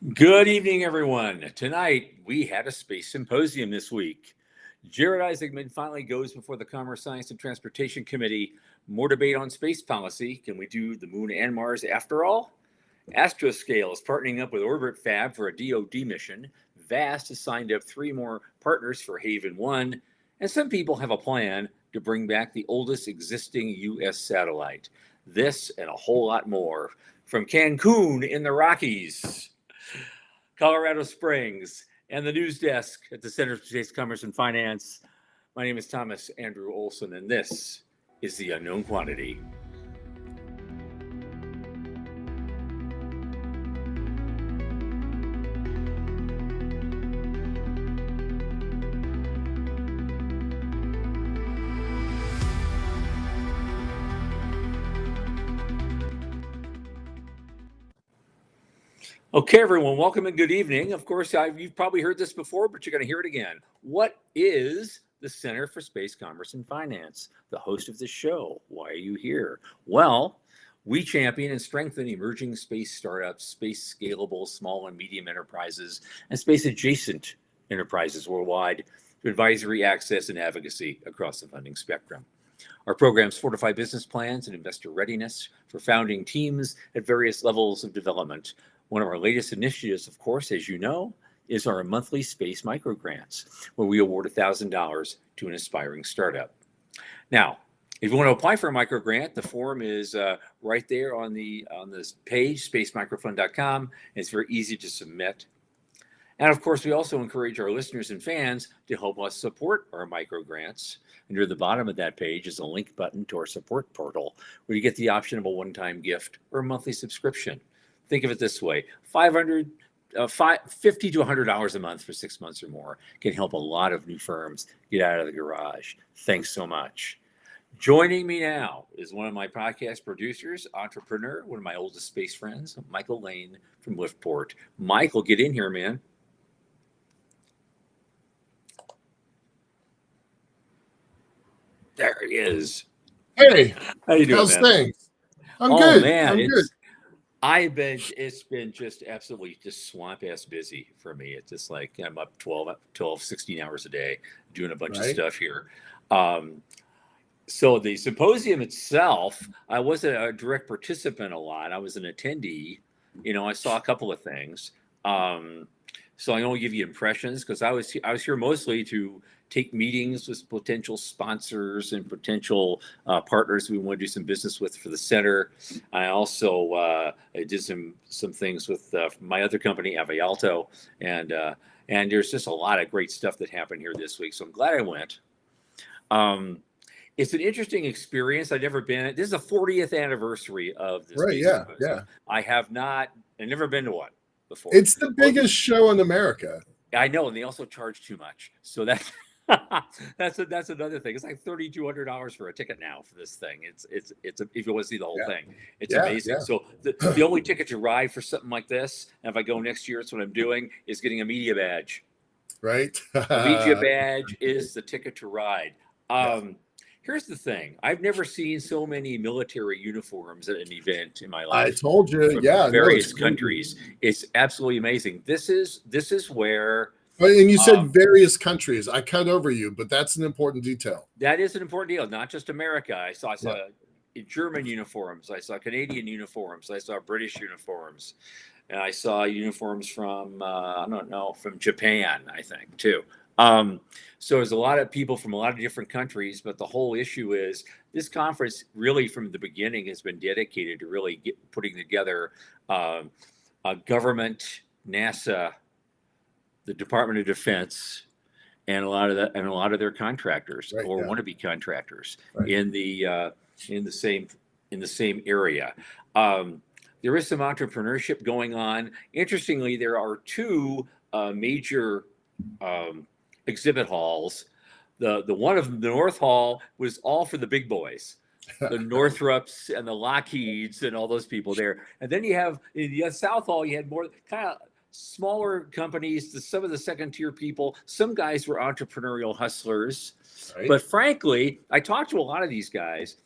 Good evening, everyone. Tonight, we had a space symposium this week. Jared Isaacman finally goes before the Commerce, Science, and Transportation Committee. More debate on space policy. Can we do the moon and Mars after all? Astroscale is partnering up with Orbit Fab for a DoD mission. VAST has signed up 3 more partners for Haven 1. And some people have a plan to bring back the oldest existing U.S. satellite. This and a whole lot more from Cancun in the Rockies, Colorado Springs, and the news desk at the Center for Space Commerce and Finance. My name is Thomas Andrew Olson, and this is The Unknown Quantity. Okay, everyone, welcome and good evening. Of course, you've probably heard this before, but you're going to hear it again. What is the Center for Space Commerce and Finance? The host of this show. Why are you here? Well, we champion and strengthen emerging space startups, space scalable small and medium enterprises, and space adjacent enterprises worldwide through advisory, access, and advocacy across the funding spectrum. Our programs fortify business plans and investor readiness for founding teams at various levels of development. One of our latest initiatives, of course, as you know, is our monthly space microgrants, where we award $1,000 to an aspiring startup. Now, if you want to apply for a microgrant, the form is right there on this page, spacemicrofund.com. It's very easy to submit. And of course, we also encourage our listeners and fans to help us support our microgrants. And near the bottom of that page is a link button to our support portal, where you get the option of a one-time gift or a monthly subscription. Think of it this way: $50 to $100 a month for 6 months or more can help a lot of new firms get out of the garage. Thanks so much. Joining me now is one of my podcast producers, entrepreneur, one of my oldest space friends, Michael Lane from Liftport. Michael, get in here, man. There he is. Hey, how you doing, how's man? things? I'm good. Man, I'm good. It's been just absolutely just swamp ass busy for me. It's just like I'm up 16 hours a day doing a bunch of stuff here. So the symposium itself, I wasn't a direct participant a lot. I was an attendee. I saw a couple of things. So I only give you impressions because I was here mostly to take meetings with potential sponsors and potential partners we want to do some business with for the center. I also I did some things with my other company, Avialto, and there's just a lot of great stuff that happened here this week. So I'm glad I went. It's an interesting experience. I've never been. This is the 40th anniversary of this. Right? Yeah. I've never been to one before. It's the biggest show in America. I know, and they also charge too much. So that's that's another thing. It's like $3,200 for a ticket now for this thing. It's if you want to see the whole thing, it's amazing. Yeah. So the only ticket to ride for something like this, and if I go next year, it's what I'm doing, is getting a media badge. Right. A media badge is the ticket to ride. Here's the thing. I've never seen so many military uniforms at an event in my life. I told you, from various countries. It's absolutely amazing. This is where. And you said various countries. I cut over you, but that's an important detail. That is an important deal. Not just America. I saw German uniforms. I saw Canadian uniforms. I saw British uniforms. And I saw uniforms from, from Japan, I think, too. So there's a lot of people from a lot of different countries, but the whole issue is this conference really from the beginning has been dedicated to really putting together a government, NASA, the Department of Defense, and a lot of their contractors wannabe contractors in the same area. There is some entrepreneurship going on. Interestingly, there are 2 major exhibit halls. The one of the North Hall was all for the big boys, the Northrops and the Lockheeds and all those people there. And then you have in the South Hall, you had more kind of smaller companies, some of the second tier people. Some guys were entrepreneurial hustlers, but frankly, I talked to a lot of these guys,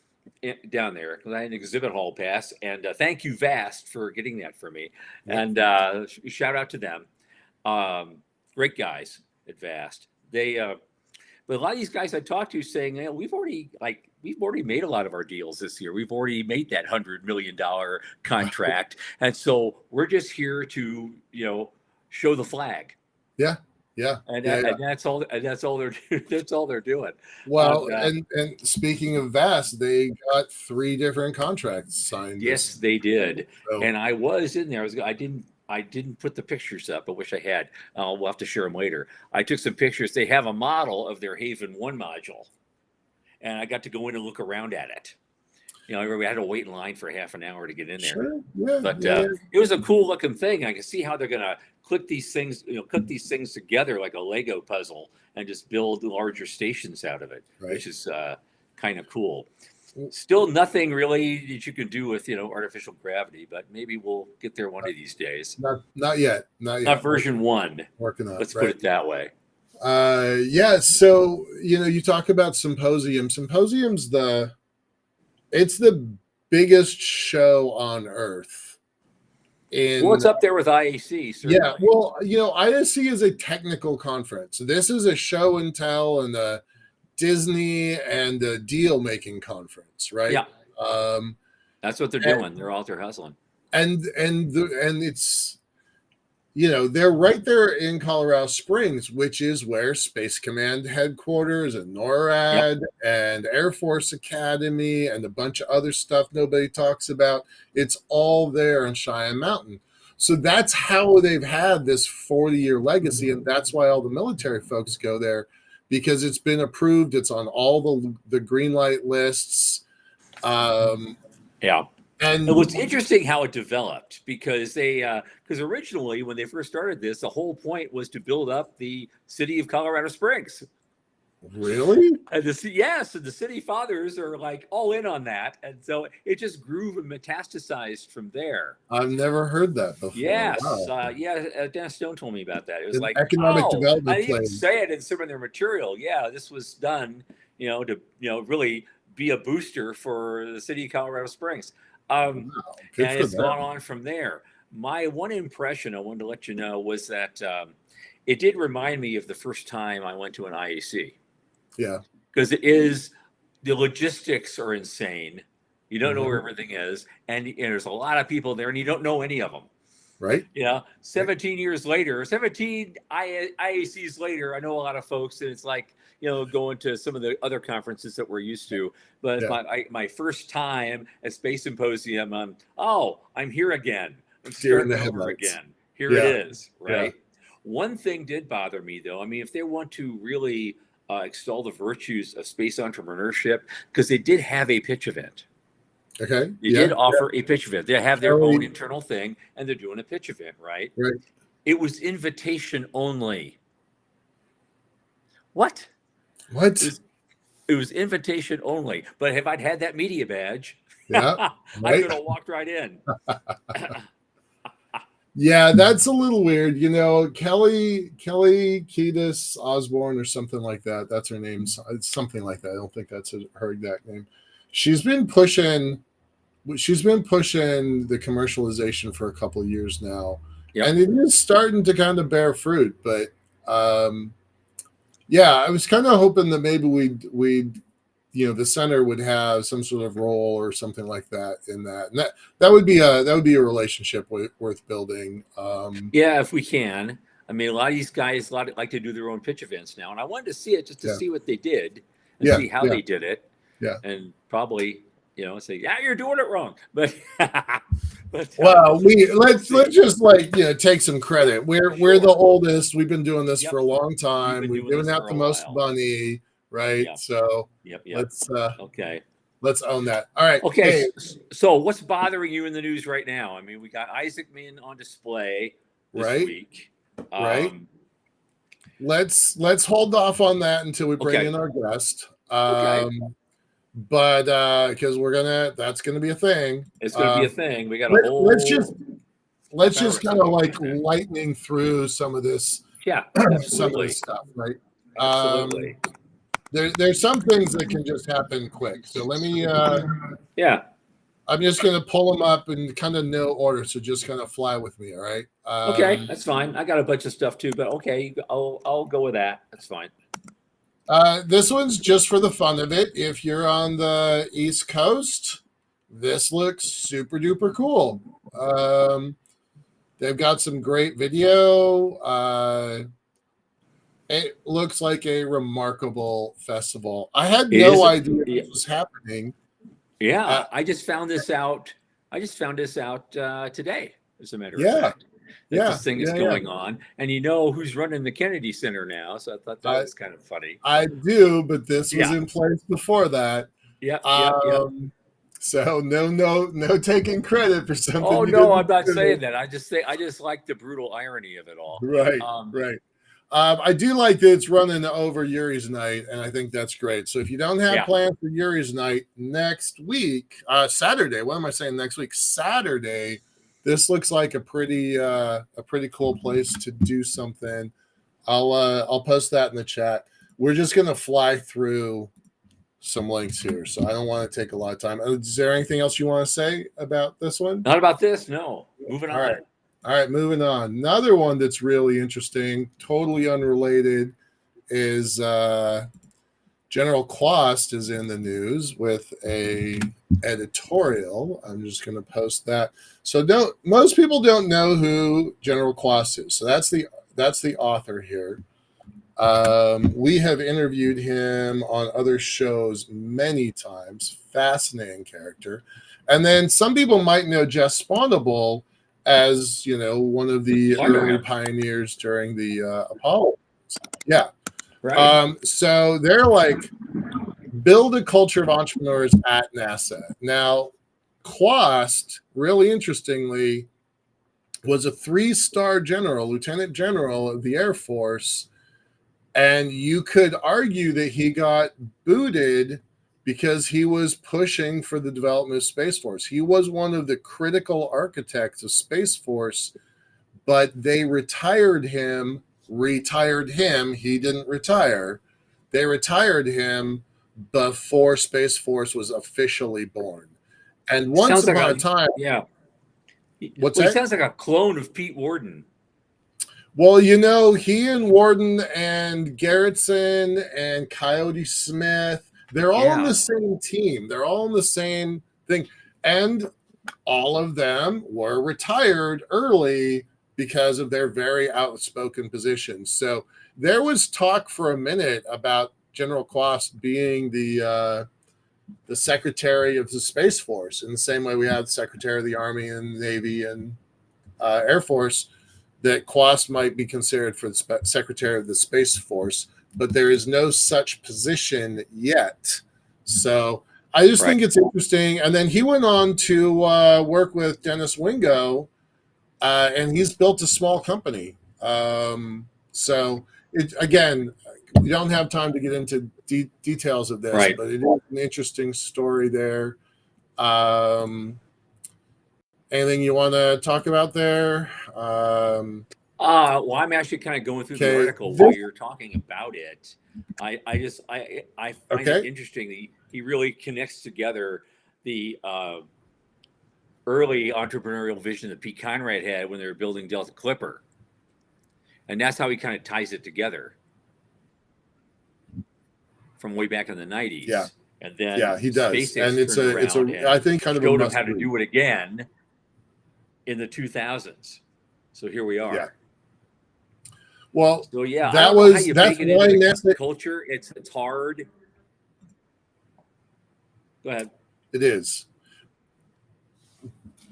down there because I had an exhibit hall pass, and thank you Vast for getting that for me. Yep. And shout out to them. Great guys at Vast. But a lot of these guys I talked to saying, we've already made a lot of our deals this year. We've already made that $100 million contract, and so we're just here to show the flag. Yeah. And that's all. That's all they're doing. Well, and speaking of Vast, they got 3 different contracts signed. Yes, they did. So. And I was in there. I didn't put the pictures up. I wish I had. We'll have to share them later. I took some pictures. They have a model of their Haven 1 module, and I got to go in and look around at it. We had to wait in line for half an hour to get in there. Sure. Yeah, but it was a cool looking thing. I can see how they're gonna click these things together like a Lego puzzle and just build larger stations out of it, right. Which is kind of cool. Still nothing really that you can do with artificial gravity, but maybe we'll get there one of these days. Not yet. Not version 1. Working on. Let's put it that way. Yeah. So you talk about symposiums. Symposiums it's the biggest show on earth. Well, it's up there with IAC. Certainly. Yeah. Well, IAC is a technical conference. This is a show and tell and a Disney and a deal making conference, right? Yeah. That's what they're doing. They're out there hustling. And it's they're right there in Colorado Springs, which is where Space Command headquarters and NORAD and Air Force Academy and a bunch of other stuff nobody talks about. It's all there on Cheyenne Mountain. So that's how they've had this 40-year legacy, and that's why all the military folks go there, because it's been approved. It's on all the green light lists. And it was interesting how it developed because originally when they first started this, the whole point was to build up the city of Colorado Springs. Really? And the city fathers are like all in on that, and so it just grew and metastasized from there. I've never heard that before. Yes, wow. Dennis Stone told me about that. It was like economic development. I didn't even say it in some of their material. Yeah, this was done, to really be a booster for the city of Colorado Springs. And it's gone on from there. My one impression I wanted to let you know was that it did remind me of the first time I went to an IAC. Yeah. Because the logistics are insane. You don't know where everything is. And there's a lot of people there and you don't know any of them. Right. 17 years later, 17 IACs later, I know a lot of folks, and it's like, going to some of the other conferences that we're used to. But my first time at Space Symposium, I'm here again. I'm starting over again. Here it is, right? Yeah. One thing did bother me, though. I mean, if they want to really extol the virtues of space entrepreneurship, because they did have a pitch event. Okay. They did offer a pitch event. They have their own internal thing, and they're doing a pitch event, right? Right. It was invitation only. What? It was invitation only. But if I'd had that media badge, I could have walked right in. Yeah, that's a little weird. Kelly Kiedis Osborne or something like that. That's her name. It's something like that. I don't think that's her exact name. She's been pushing the commercialization for a couple of years now. Yep. And it is starting to kind of bear fruit. But I was kind of hoping that maybe we'd the center would have some sort of role or something like that in that. And that would be a relationship worth building. If we can. I mean, a lot of these guys like to do their own pitch events now. And I wanted to see it just to see what they did and see how they did it. Yeah. And probably, say, you're doing it wrong. But well, let's just take some credit. We're the oldest. We've been doing this for a long time. We've given out the most money, right? Yep. So let's own that. All right. Okay. Hey. So what's bothering you in the news right now? I mean, we got Isaac Min on display this week. Right. Let's hold off on that until we bring in our guest. But because that's gonna be a thing. It's gonna be a thing. We got a whole. Let's just kind of lightning through some of this. Yeah, some of this stuff, right? Absolutely. there's some things that can just happen quick. So let me. Yeah. I'm just going to pull them up in kind of no order. So just kind of fly with me. All right. Okay, that's fine. I got a bunch of stuff too, but okay, I'll go with that. That's fine. This one's just for the fun of it. If you're on the East Coast, this looks super duper cool. They've got some great video. It looks like a remarkable festival. I had It no is. idea Yeah, this was happening. yeah, I just found this out. I just found this out today, as a matter of Yeah, fact, that this thing is yeah. going on, and you know who's running the Kennedy Center now. So I thought that I was kind of funny. I do, but this was Yeah. in place before that. Yep. So no taking credit for something Oh you no, didn't I'm not do. saying that. I just like the brutal irony of it all. Right, Um, right. I do like that it's running over Yuri's night, and I think that's great. So if you don't have yeah. plans for Yuri's night next week, Saturday. What am I saying? Next week, Saturday. This looks like a pretty cool place to do something. I'll post that in the chat. We're just gonna fly through some links here, so I don't want to take a lot of time. Is there anything else you want to say about this one? Not about this. No. Moving All on. right. All right, moving on. Another one that's really interesting, totally unrelated, is General Quast is in the news with a editorial. I'm just going to post that. So most people don't know who General Quast is. So that's the author here. We have interviewed him on other shows many times. Fascinating character. And then some people might know Jess Spawnable as, one of the early pioneers during the Apollo. Yeah. Right. So they're like, build a culture of entrepreneurs at NASA. Now, Quast, really interestingly, was a 3-star general, lieutenant general of the Air Force. And you could argue that he got booted because he was pushing for the development of Space Force. He was one of the critical architects of Space Force, but they retired him. He didn't retire. They retired him before Space Force was officially born. And once upon a time, yeah. What's that? He sounds like a clone of Pete Worden. Well, he and Warden and Garretson and Coyote Smith, they're all on the same team. They're all on the same thing. And all of them were retired early because of their very outspoken positions. So there was talk for a minute about General Quast being the secretary of the Space Force, in the same way we have the secretary of the Army and Navy and Air Force, that Quast might be considered for the secretary of the Space Force, but there is no such position yet. So I just think it's interesting. And then he went on to work with Dennis Wingo, and he's built a small company. So again, we don't have time to get into details of this, but it is an interesting story there. Anything you want to talk about there? Well, I'm actually kind of going through the article while you're talking about it. I find it interesting that he really connects together the early entrepreneurial vision that Pete Conrad had when they were building Delta Clipper, and that's how he kind of ties it together from way back in the 90s. Yeah, and then he does, SpaceX and it's a I think kind of showed him how to do it again in the 2000s. So here we are. Yeah. Well, so yeah, that's why NASA culture. It's hard. Go ahead. It is.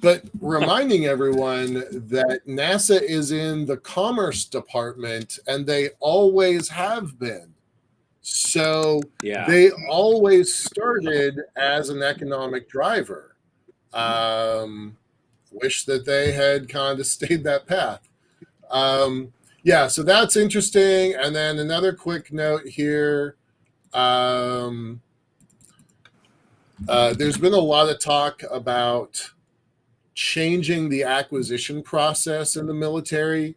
But reminding everyone that NASA is in the Commerce Department, and they always have been. So they always started as an economic driver. Wish that they had kind of stayed that path. So that's interesting. And then another quick note here. There's been a lot of talk about changing the acquisition process in the military.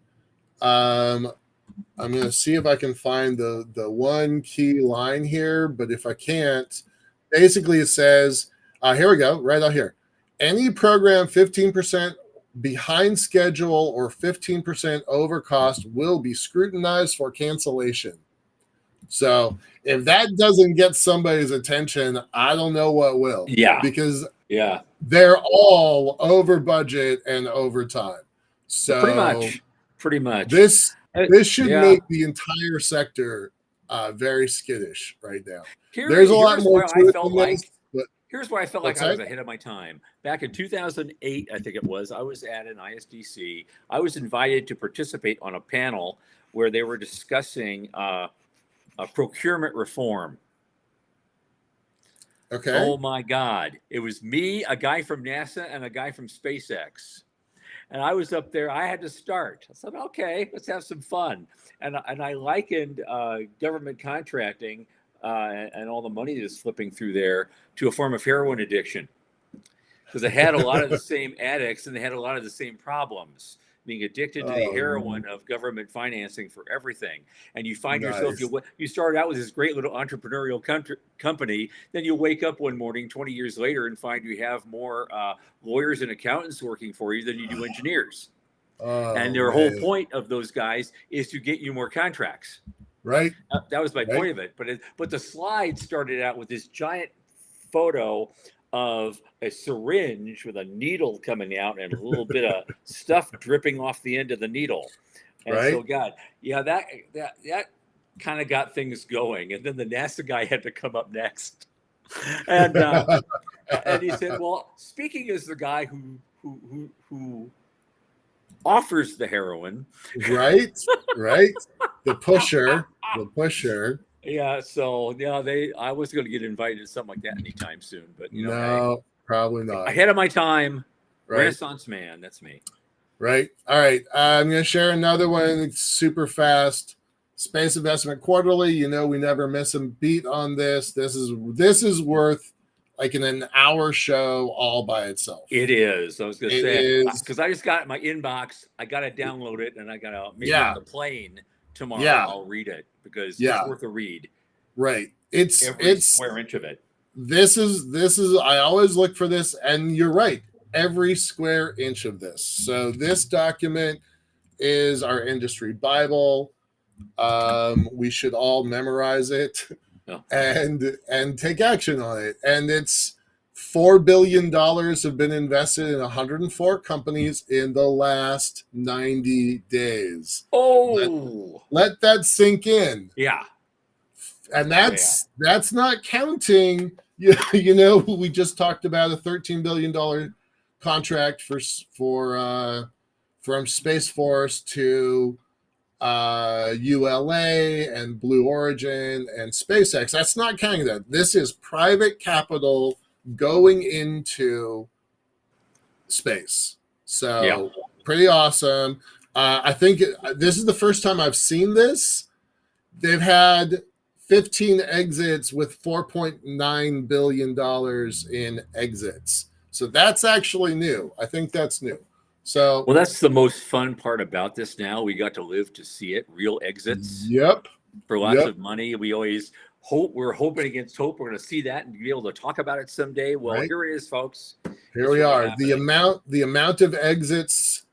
I'm going to see if I can find the one key line here, but if I can't, basically it says, here we go, right out here. Any program 15% behind schedule or 15% over cost will be scrutinized for cancellation. So if that doesn't get somebody's attention, I don't know what will. Yeah. Because Yeah. they're all over budget and over time. So Pretty much. This should Yeah. make the entire sector very skittish right now. Here's a lot more where to I it felt than like this, but here's where I felt what's like I was that? ahead of my time. Back in 2008, I think it was, I was at an ISDC. I was invited to participate on a panel where they were discussing a procurement reform. Okay. Oh my God. It was me, a guy from NASA, and a guy from SpaceX. And I was up there. I had to start. I said, okay, let's have some fun. And I likened government contracting and all the money that's slipping through there to a form of heroin addiction, because they had a lot of the same addicts and they had a lot of the same problems, being addicted to the heroin of government financing for everything. And you find yourself, you start out with this great little entrepreneurial company, then you wake up one morning 20 years later and find you have more lawyers and accountants working for you than you do engineers. And their whole point of those guys is to get you more contracts. Right. That was my point of it. But the slide started out with this giant photo of a syringe with a needle coming out and a little bit of stuff dripping off the end of the needle. And so, God, yeah, that kind of got things going. And then the NASA guy had to come up next. And and he said, well, speaking as the guy who offers the heroin. Right. The pusher. Yeah, so yeah, I was going to get invited to something like that anytime soon, but no, probably not. Ahead of my time, right. Renaissance man, that's me. Right. All right. I'm going to share another one super fast. Space Investment Quarterly. We never miss a beat on this. This is worth like an hour show all by itself. It is. I was going to say, because I just got it in my inbox. I got to download it, and I got to maybe on the plane tomorrow. I'll read it because it's worth a read. Right. Every square inch of it. This is. I always look for this, and you're right. Every square inch of this. So this document is our industry Bible. We should all memorize it and take action on it. And it's $4 billion have been invested in 104 companies in the last 90 days. Oh, let that sink in. Yeah. And that's not counting. We just talked about a $13 billion contract from Space Force to ULA and Blue Origin and SpaceX. That's not counting that. This is private capital going into space. So pretty awesome. I think this is the first time I've seen this. They've had 15 exits with $4.9 billion in exits. So that's actually new. I think that's new. So, well, that's the most fun part about this now. We got to live to see it, real exits. Yep. For lots of money. We always we're hoping against hope we're going to see that and be able to talk about it someday. Well, here it is, folks. Here we are. The amount of exits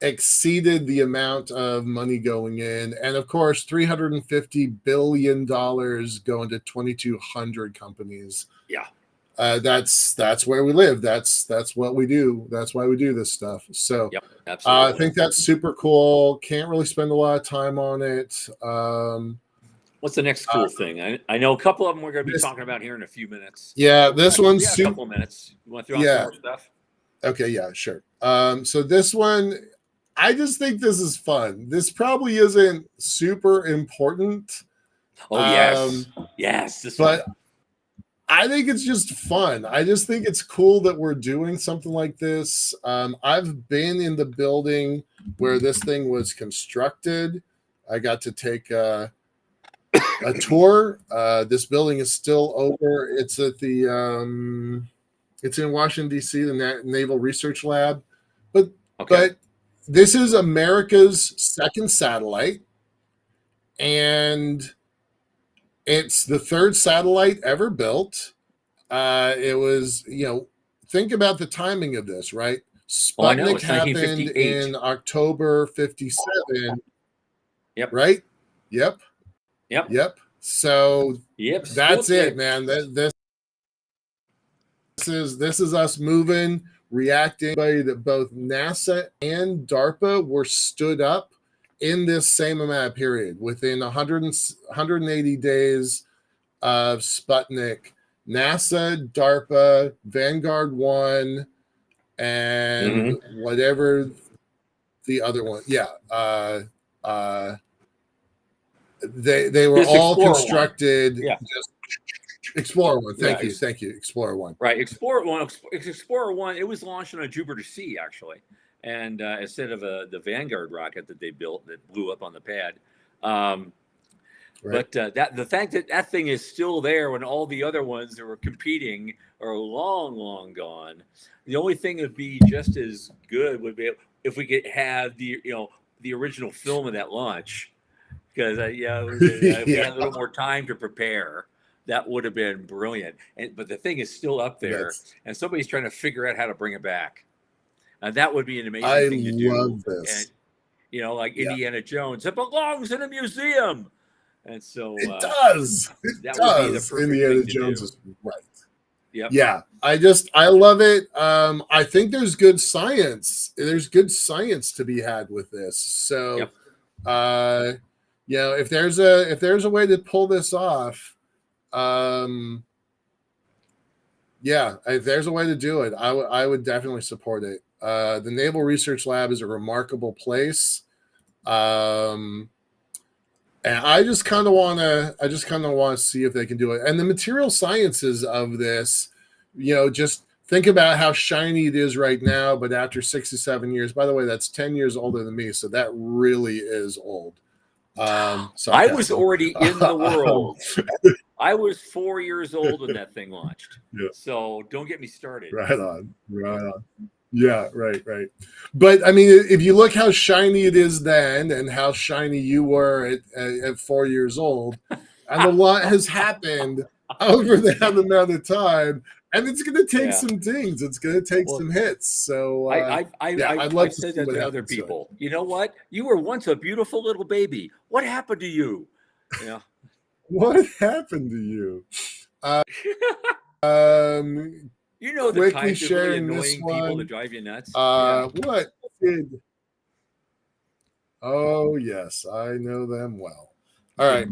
exceeded the amount of money going in. And of course, $350 billion going to 2,200 companies. Yeah. That's where we live. That's what we do. That's why we do this stuff. So absolutely. I think that's super cool. Can't really spend a lot of time on it. What's the next cool thing? I know a couple of them we're going to be talking about here in a few minutes. Yeah, this one's a couple of minutes. You want to throw out some more stuff? Okay, yeah, sure. So this one, I just think this is fun. This probably isn't super important. Oh, yes. But I think it's just fun. I just think it's cool that we're doing something like this. I've been in the building where this thing was constructed. I got to take a tour. This building is still over. It's at the it's in Washington, D.C., the Naval Research Lab. But this is America's second satellite. and it's the third satellite ever built. It was, think about the timing of this, right? Oh, I know. Sputnik It's happened 1958. in October 57, Yep. right? Yep. Yep. Yep. So Yep. that's it, Sputnik. man. This is us moving, reacting. That both NASA and DARPA were stood up in this same amount of period within 180 days of Sputnik. NASA, DARPA, Vanguard 1, and whatever the other one. Yeah. They were This all Explorer constructed. one. Yeah. Just Explorer 1. Thank Yeah, you. Thank you. Explorer 1. Right. Explorer 1, it was launched on a Jupiter C, actually. And instead of the Vanguard rocket that they built that blew up on the pad. Right. But the fact that that thing is still there when all the other ones that were competing are long, long gone. The only thing that would be just as good would be if we could have the original film of that launch, because if we had a little more time to prepare, that would have been brilliant. But the thing is still up there, and somebody's trying to figure out how to bring it back. And that would be an amazing thing to do. Love this. And like Indiana Jones, it belongs in a museum. And so it does. It that does. would be the perfect Indiana thing Jones to do. is right. Yep. Yeah. I love it. I think there's good science. There's good science to be had with this. So if there's a way to pull this off, if there's a way to do it, I would definitely support it. The Naval Research Lab is a remarkable place. And I just kind of want to see if they can do it. And the material sciences of this, just think about how shiny it is right now, but after 67 years, by the way, that's 10 years older than me. So that really is old. I was already in the world. I was 4 years old when that thing launched. Yeah. So don't get me started. Right on. Yeah, right. But I mean, if you look how shiny it is then and how shiny you were at 4 years old, and a lot has happened over that amount of time, and it's going to take some dings. It's going to take some hits. So I'd love to said that to other people. You know what? You were once a beautiful little baby. What happened to you? Yeah. What happened to you? You know the kinds of really annoying people that drive you nuts. What did? Oh yes, I know them well. All right,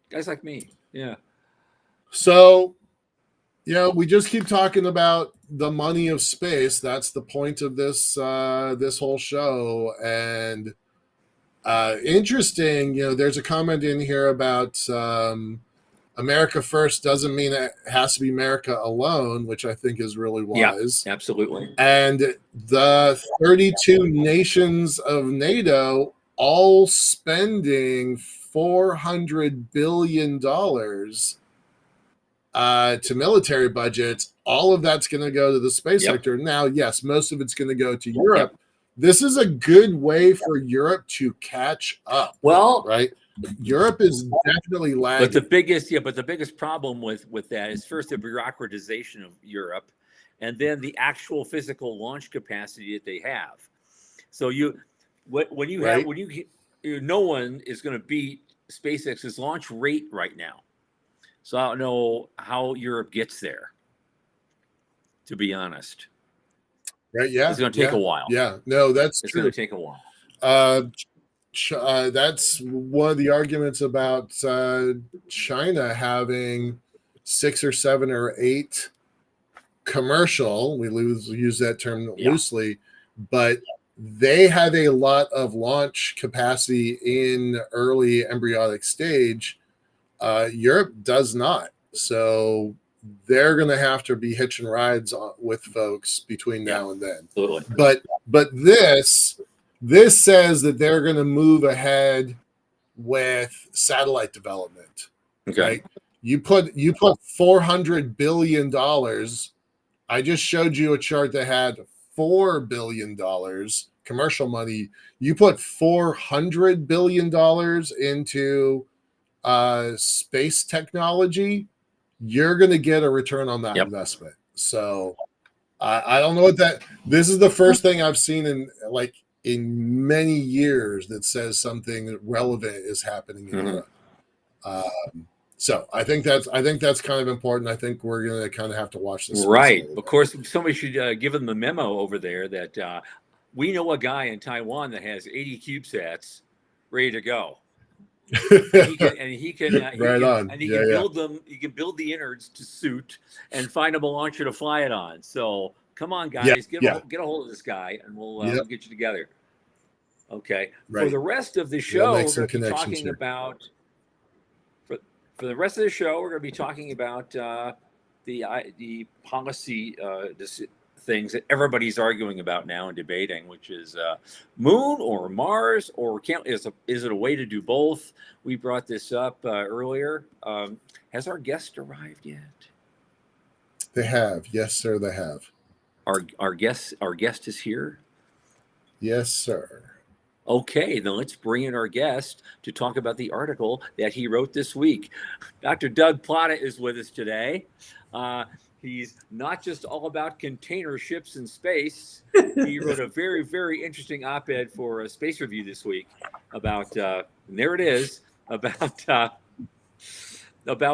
guys like me. Yeah. So, we just keep talking about the money of space. That's the point of this this whole show. And interesting, there's a comment in here about America first doesn't mean it has to be America alone, which I think is really wise. Yeah, absolutely. And the 32 nations of NATO all spending $400 billion to military budgets. All of that's going to go to the space sector. Now, yes, most of it's going to go to Europe. This is a good way for Europe to catch up. Well, right? Europe is definitely lagging. But the biggest problem with that is first the bureaucratization of Europe, and then the actual physical launch capacity that they have. So no one is going to beat SpaceX's launch rate right now. So I don't know how Europe gets there, to be honest. Right? Yeah, it's going to take a while. Yeah, no, that's true. It's going to take a while. That's one of the arguments about China having 6 or 7 or 8 commercial. We use that term loosely, but they have a lot of launch capacity in early embryonic stage. Europe does not. So they're going to have to be hitching rides with folks between now and then. Absolutely. But this says that they're going to move ahead with satellite development. Okay. Right? You put $400 billion. I just showed you a chart that had $4 billion commercial money. You put $400 billion into space technology, you're going to get a return on that investment. So I don't know what this is the first thing I've seen in many years that says something relevant is happening in Europe. So I think that's kind of important. I think we're going to kind of have to watch this. Right. Of course, somebody should give them the memo over there that we know a guy in Taiwan that has 80 CubeSats ready to go. He can build them. He can build the innards to suit and find them a launcher to fly it on. So come on, guys, get a hold of this guy, and we'll get you together. Okay. Right. For the rest of the show, we're going to be talking about. For the rest of the show, we're going to be talking about the policy things that everybody's arguing about now and debating, which is moon or Mars, or is it a way to do both? We brought this up earlier. Has our guest arrived yet? They have. Yes, sir, they have. Our guest is here? Yes, sir. Okay, then let's bring in our guest to talk about the article that he wrote this week. Dr. Doug Plata is with us today. He's not just all about container ships in space. He wrote a very, very interesting op-ed for Space Review this week about, and there it is, about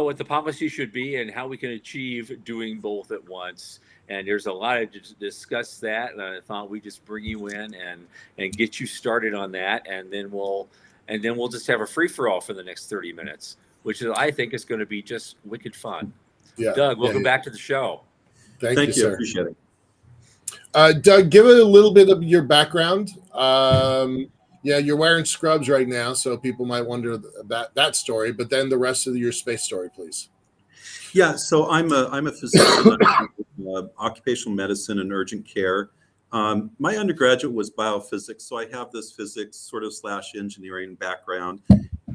what the policy should be and how we can achieve doing both at once. And there's a lot to discuss that. And I thought we'd just bring you in and get you started on that, and then we'll just have a free-for-all for the next 30 minutes, which I think is going to be just wicked fun. Yeah, Doug, welcome back to the show. Thank you, sir. Appreciate it. Doug, give it a little bit of your background. You're wearing scrubs right now, so people might wonder about that story. But then the rest of your space story, please. Yeah, so I'm a physician, occupational medicine and urgent care. My undergraduate was biophysics, so I have this physics sort of / engineering background.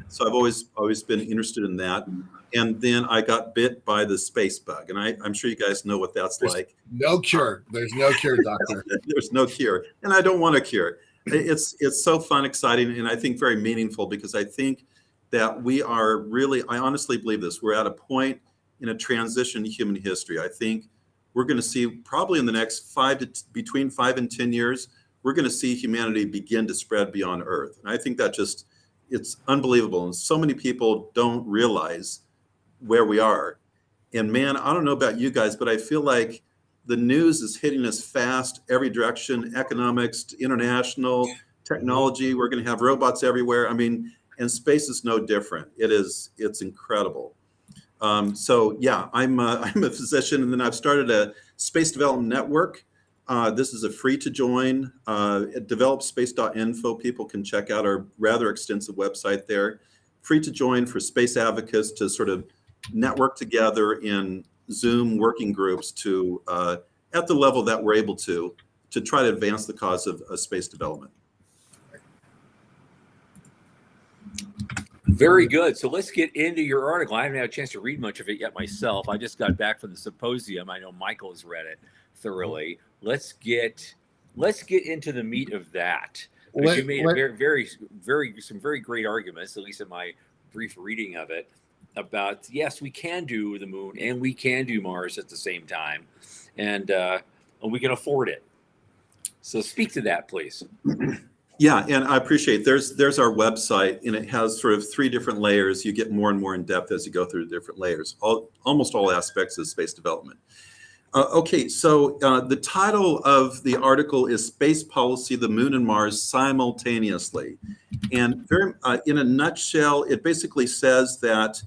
So I've always been interested in that. And then I got bit by the space bug, and I'm sure you guys know what that's like. No cure. There's no cure, doctor. There's no cure, and I don't want a cure. It's so fun, exciting, and I think very meaningful, because I think that we are really, I honestly believe this, we're at a point in a transition in human history. I think we're going to see probably in the next between 5 and 10 years, we're going to see humanity begin to spread beyond Earth. And I think that it's unbelievable. And so many people don't realize where we are. And man, I don't know about you guys, but I feel like the news is hitting us fast, every direction, economics, international, technology. We're going to have robots everywhere. I mean, and space is no different. It's incredible. So yeah, I'm a physician, and then I've started a space development network. This is a free to join, developspace.info. People can check out our rather extensive website there. Free to join for space advocates to sort of network together in Zoom working groups to, at the level that we're able to try to advance the cause of space development. Very good. So let's get into your article. I haven't had a chance to read much of it yet myself. I just got back from the symposium. I know Michael has read it thoroughly. Let's get into the meat of that. You made some very great arguments, at least in my brief reading of it, about yes, we can do the moon and we can do Mars at the same time, and we can afford it. So speak to that, please. Yeah, and I appreciate there's our website, and it has sort of 3 different layers. You get more and more in depth as you go through the different layers, almost all aspects of space development. Okay, so the title of the article is Space Policy, the Moon and Mars Simultaneously. And very, in a nutshell, it basically says that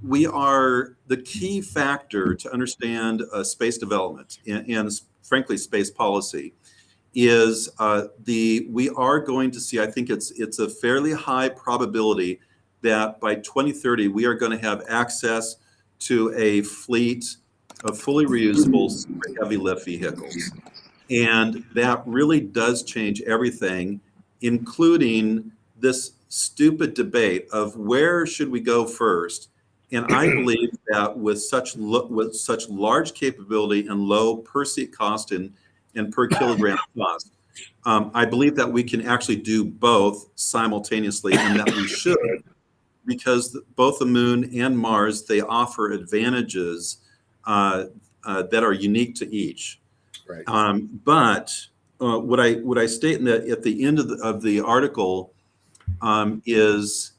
we are the key factor to understand space development and frankly, space policy is we are going to see, I think it's a fairly high probability that by 2030, we are going to have access to a fleet of fully reusable super heavy lift vehicles. And that really does change everything, including this stupid debate of where should we go first. And I believe that with such large capability and low per seat cost and per kilogram cost, I believe that we can actually do both simultaneously, and that we should, because both the moon and Mars, they offer advantages that are unique to each. Right. But what I state in at the end of the article is,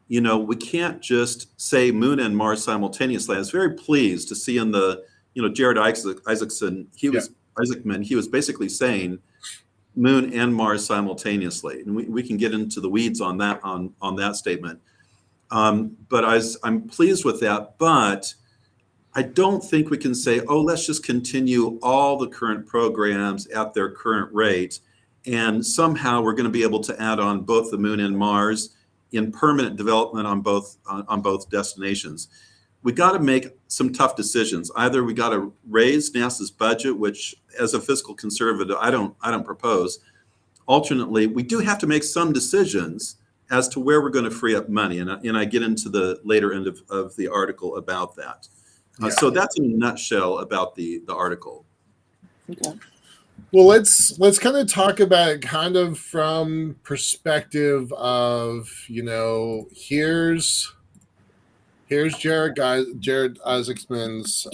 we can't just say moon and Mars simultaneously. I was very pleased to see in the, Jared Isaacson, Isaacman, he was basically saying moon and Mars simultaneously, and we can get into the weeds on that statement. But I'm pleased with that, but I don't think we can say, oh, let's just continue all the current programs at their current rate, and somehow we're going to be able to add on both the moon and Mars in permanent development on both destinations. We got to make some tough decisions. Either we got to raise NASA's budget, which as a fiscal conservative, I don't propose. Alternately, we do have to make some decisions as to where we're going to free up money. And I get into the later end of the article about that. So that's in a nutshell about the article. Okay. Well, let's kind of talk about it kind of from perspective of, here's Jared Isaacman's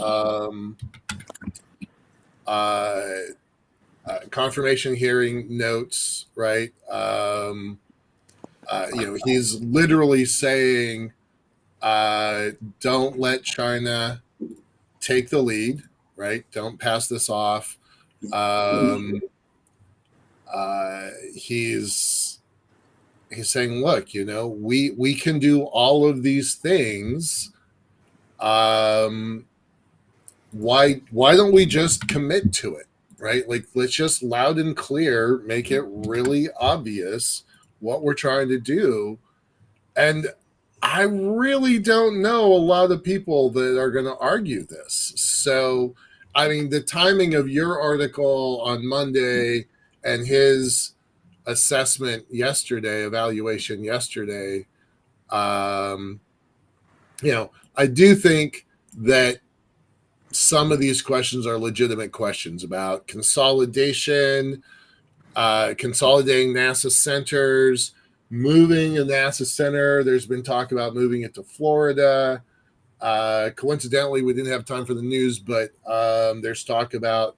confirmation hearing notes, right? He's literally saying, don't let China take the lead, right? Don't pass this off. He's saying, look, we can do all of these things. Why don't we just commit to it, right? Like, let's just loud and clear make it really obvious what we're trying to do. And I really don't know a lot of people that are going to argue this. So, I mean, the timing of your article on Monday and his evaluation yesterday, I do think that some of these questions are legitimate questions about consolidation, consolidating NASA centers, moving a NASA center. There's been talk about moving it to Florida. Coincidentally, we didn't have time for the news, but there's talk about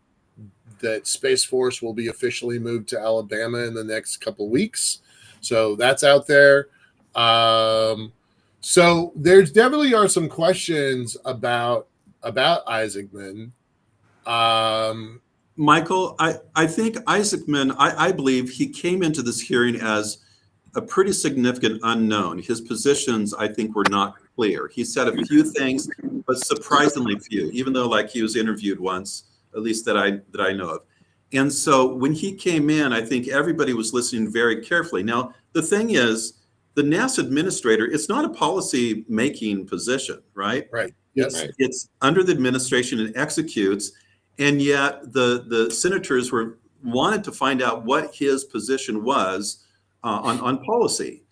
that Space Force will be officially moved to Alabama in the next couple weeks. So that's out there. So there's definitely are some questions about Isaacman. Michael, I think Isaacman, I believe he came into this hearing as a pretty significant unknown. His positions, I think, were not clear. He said a few things, but surprisingly few, even though he was interviewed once, at least that I know of. And so when he came in, I think everybody was listening very carefully. Now, the thing is, the NASA administrator, it's not a policy making position, right? Right. Yes. It's under the administration and executes. And yet the senators wanted to find out what his position was on policy.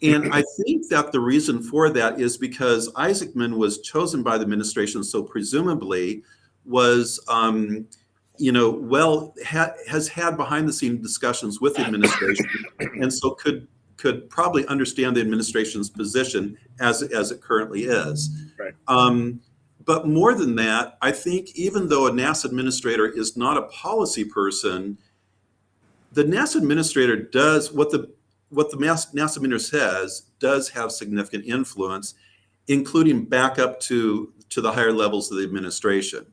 And I think that the reason for that is because Isaacman was chosen by the administration, so presumably was, has had behind the scenes discussions with the administration, and so could probably understand the administration's position as it currently is. Right. But more than that, I think even though a NASA administrator is not a policy person, the NASA administrator does what the NASA administrator says does have significant influence, including back up to the higher levels of the administration.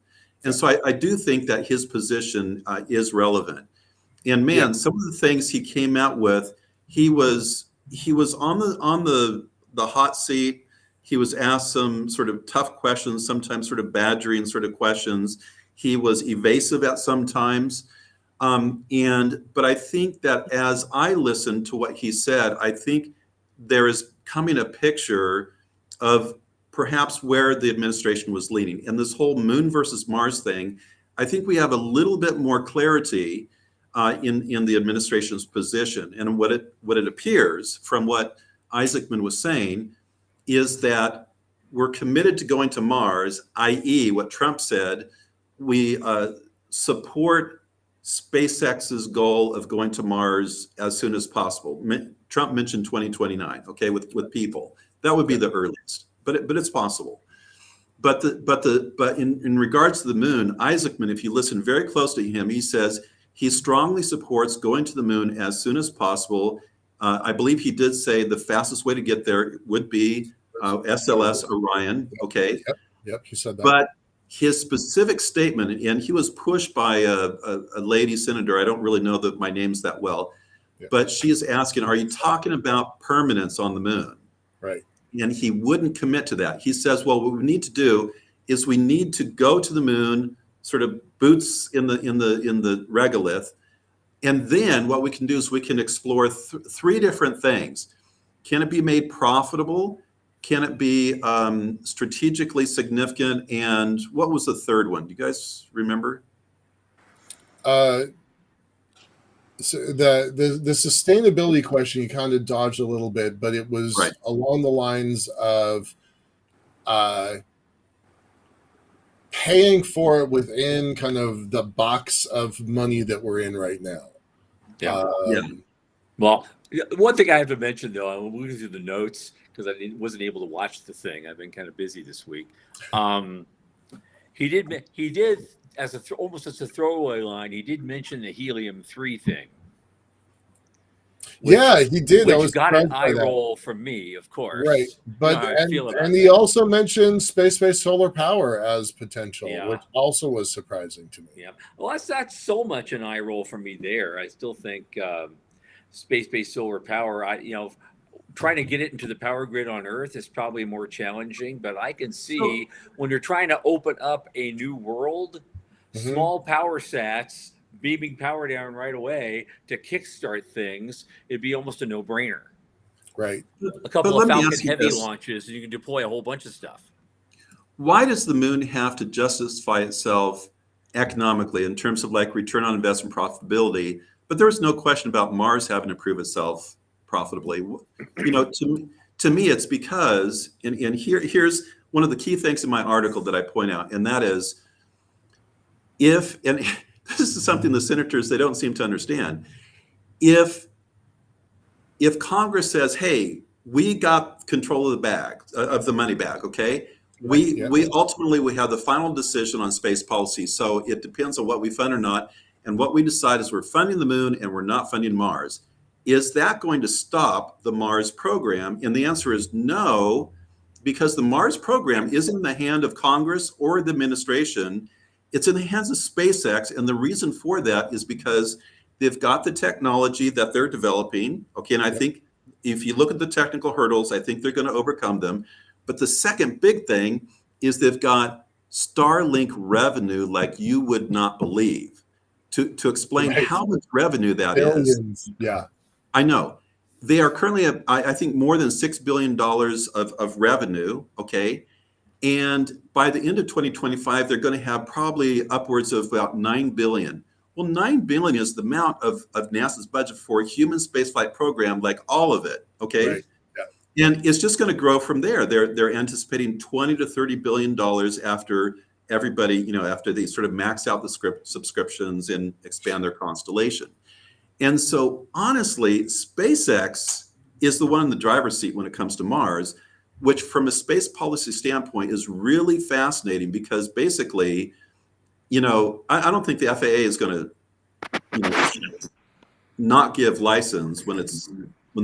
And so I do think that his position is relevant. And man, some of the things he came out with, he was on the hot seat. He was asked some sort of tough questions, sometimes sort of badgering sort of questions. He was evasive at some times. But I think that as I listened to what he said, I think there is coming a picture of perhaps where the administration was leaning. And this whole moon versus Mars thing, I think we have a little bit more clarity in the administration's position. And what it appears from what Isaacman was saying is that we're committed to going to Mars, i.e. what Trump said, we support SpaceX's goal of going to Mars as soon as possible. Trump mentioned 2029, okay, with people. That would be the earliest, but it's possible. But in regards to the moon, Isaacman, if you listen very closely to him, he says he strongly supports going to the moon as soon as possible. I believe he did say the fastest way to get there would be SLS Orion, okay? Yep, he said that. But his specific statement, and he was pushed by a lady senator, I don't really know my names that well, but she is asking, are you talking about permanence on the moon? Right. And he wouldn't commit to that. He says, well, what we need to do is we need to go to the moon, sort of boots in the regolith, and then what we can do is we can explore three different things. Can it be made profitable? Can it be strategically significant? And what was the third one? Do you guys remember? So the sustainability question you kind of dodged a little bit, but it was along the lines of paying for it within kind of the box of money that we're in right now. Well, one thing I have to mention, though, I'm moving through the notes because I wasn't able to watch the thing. I've been kind of busy this week. He did as almost as a throwaway line. He did mention the helium-3 thing. He did. Which got an eye roll from me, of course. Right, but and he also mentioned space-based solar power as potential, which also was surprising to me. Yeah, well, that's not so much an eye roll from me there. I still think space-based solar power. Trying to get it into the power grid on Earth is probably more challenging, but I can see when you're trying to open up a new world, small power sats beaming power down right away to kickstart things, it'd be almost a no-brainer. Right. A couple of Falcon Heavy launches, and you can deploy a whole bunch of stuff. Why does the moon have to justify itself economically in terms of like return on investment profitability? But there's no question about Mars having to prove itself profitably. To me, it's because, and here's one of the key things in my article that I point out, and that is, this is something the senators, they don't seem to understand. If Congress says, hey, we got control of the bag, of the money bag, okay? We ultimately have the final decision on space policy. So it depends on what we fund or not. And what we decide is we're funding the moon and we're not funding Mars. Is that going to stop the Mars program? And the answer is no, because the Mars program isn't in the hand of Congress or the administration. It's in the hands of SpaceX. And the reason for that is because they've got the technology that they're developing. Okay. And I think if you look at the technical hurdles, I think they're going to overcome them. But the second big thing is they've got Starlink revenue like you would not believe. To explain how much revenue that is. Yeah. I know. They are currently at, I think, more than $6 billion of revenue, okay? And by the end of 2025, they're going to have probably upwards of about $9 billion. Well, $9 billion is the amount of NASA's budget for a human spaceflight program, like all of it, okay? Right. Yeah. And it's just going to grow from there. They're anticipating $20 to $30 billion after everybody, after they sort of max out the subscriptions and expand their constellation. And so honestly, SpaceX is the one in the driver's seat when it comes to Mars, which from a space policy standpoint is really fascinating because basically, I don't think the FAA is going to not give license when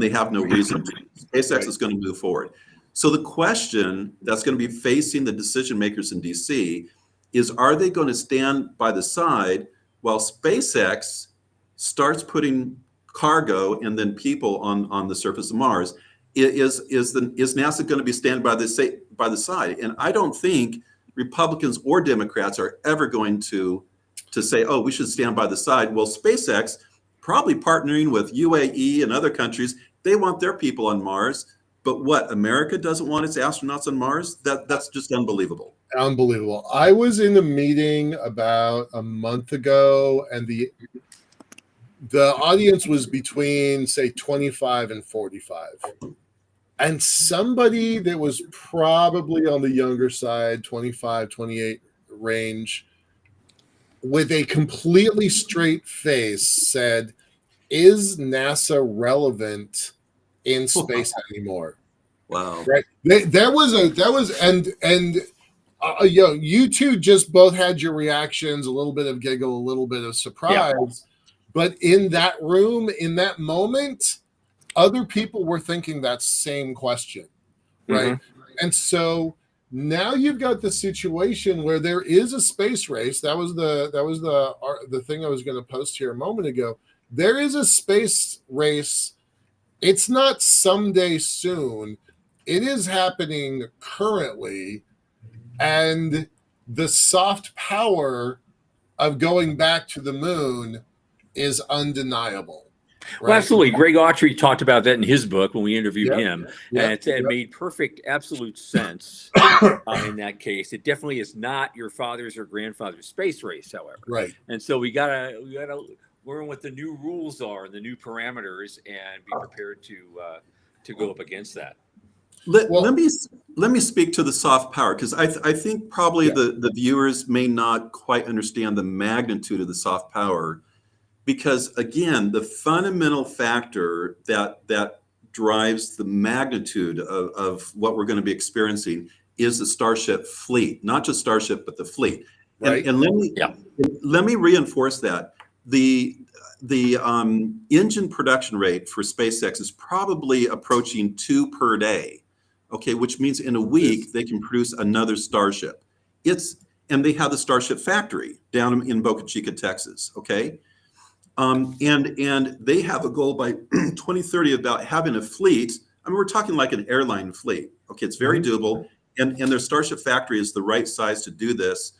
they have no reason to. SpaceX is going to move forward. So the question that's going to be facing the decision makers in DC is, are they going to stand by the side while SpaceX starts putting cargo and then people on the surface of Mars? Is NASA going to be standing by the side? And I don't think Republicans or Democrats are ever going to say, oh, we should stand by the side. Well, SpaceX, probably partnering with UAE and other countries, they want their people on Mars. But what, America doesn't want its astronauts on Mars? That's just unbelievable. Unbelievable. I was in a meeting about a month ago, and the audience was between, say, 25 and 45. And somebody that was probably on the younger side, 25, 28 range, with a completely straight face said, "Is NASA relevant in space anymore?" Wow. Right. You two just both had your reactions, a little bit of giggle, a little bit of surprise. But in that room, in that moment, other people were thinking that same question, right? Mm-hmm. And so now you've got the situation where there is a space race. That was the thing I was going to post here a moment ago. There is a space race. It's not someday soon. It is happening currently, and the soft power of going back to the moon is undeniable. Well, Right? absolutely. Greg Autry talked about that in his book when we interviewed Yep. him, and Yep. it made perfect, absolute sense in that case. It definitely is not your father's or grandfather's space race, however. Right. And so we gotta learn what the new rules are, the new parameters, and be prepared to go up against that. Let me speak to the soft power, because I think probably the viewers may not quite understand the magnitude of the soft power, because again, the fundamental factor that drives the magnitude of what we're going to be experiencing is the Starship fleet, not just Starship, but the fleet. Right. And let me reinforce that the engine production rate for SpaceX is probably approaching 2 per day. Okay, which means in a week they can produce another Starship. And they have the Starship factory down in Boca Chica, Texas. Okay, and they have a goal by 2030 about having a fleet. I mean, we're talking like an airline fleet. Okay, it's very doable, and their Starship factory is the right size to do this.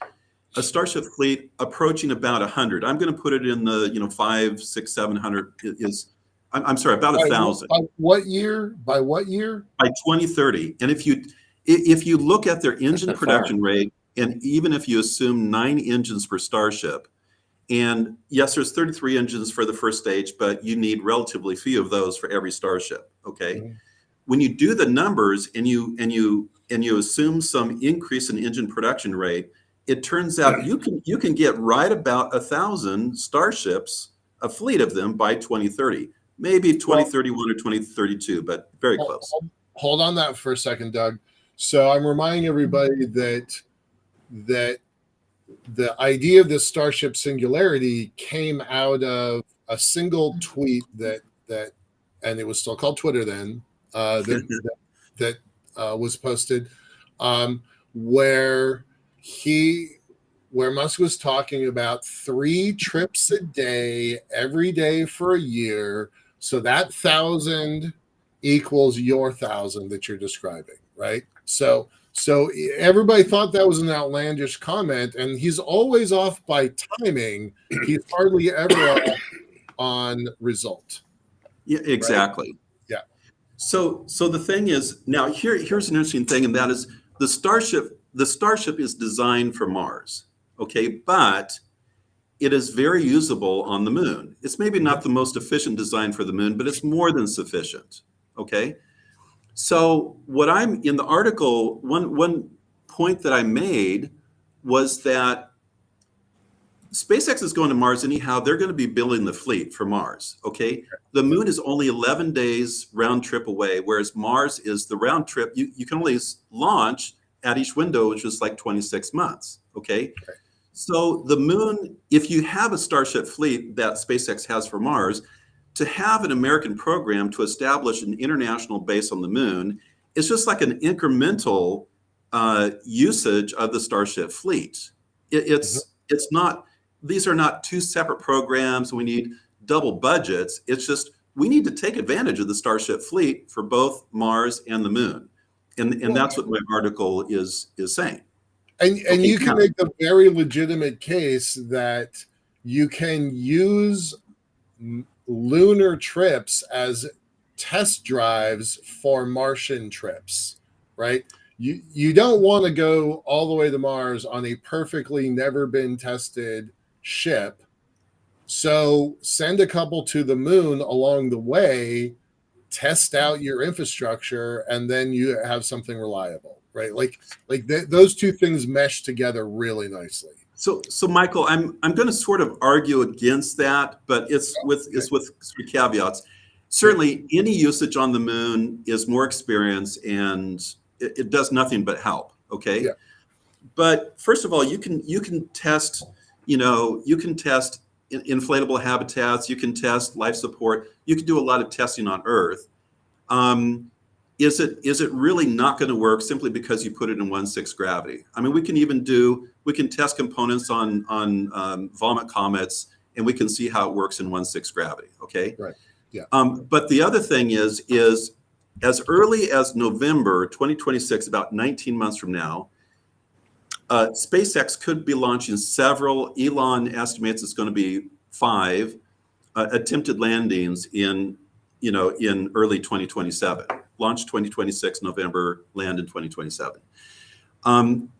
A Starship fleet approaching about 100. I'm going to put it in the 5, 6, 700 is. I'm sorry, about 1,000. By what year? By what year? By 2030. And if you look at their engine production rate, and even if you assume 9 engines per Starship, and yes, there's 33 engines for the first stage, but you need relatively few of those for every Starship. Okay, when you do the numbers and you assume some increase in engine production rate, it turns out you can get right about 1,000 Starships, a fleet of them, by 2030. Maybe 2031 or 2032, but very close. Hold on that for a second, Doug. So I'm reminding everybody that the idea of this Starship singularity came out of a single tweet that and it was still called Twitter then, that was posted, where Musk was talking about 3 trips a day, every day for a year. So that 1,000 equals your 1,000 that you're describing, right? So everybody thought that was an outlandish comment, and he's always off by timing. He's hardly ever off on result. Yeah, exactly. Right? Yeah. So the thing is, now here's an interesting thing, and that is the Starship is designed for Mars, okay, but it is very usable on the moon. It's maybe not the most efficient design for the moon, but it's more than sufficient, okay? So what I'm in the article, one point that I made was that SpaceX is going to Mars anyhow. They're going to be building the fleet for Mars, okay? The moon is only 11 days round trip away, whereas Mars is the round trip. You can only launch at each window, which is like 26 months, okay? So the moon, if you have a Starship fleet that SpaceX has for Mars, to have an American program to establish an international base on the moon is just like an incremental usage of the Starship fleet. It's not, these are not 2 separate programs. We need double budgets. It's just, we need to take advantage of the Starship fleet for both Mars and the moon. And that's what my article is saying. And you can make the very legitimate case that you can use lunar trips as test drives for Martian trips, right? You don't want to go all the way to Mars on a perfectly never been tested ship. So send a couple to the moon along the way, test out your infrastructure, and then you have something reliable. Right, like those two things mesh together really nicely. So Michael, I'm going to sort of argue against that, but it's with sort of caveats. Certainly, any usage on the moon is more experience, and it does nothing but help. Okay, Yeah. but first of all, you can test, you can test inflatable habitats, you can test life support, you can do a lot of testing on Earth. Is it really not going to work simply because you put it in 1/6 gravity? I mean, we can test components on vomit comets, and we can see how it works in 1/6 gravity. Okay. Right. Yeah. But the other thing is as early as November 2026, about 19 months from now, SpaceX could be launching several. Elon estimates it's going to be 5 attempted landings in early 2027. Launch 2026 November, land in 2027.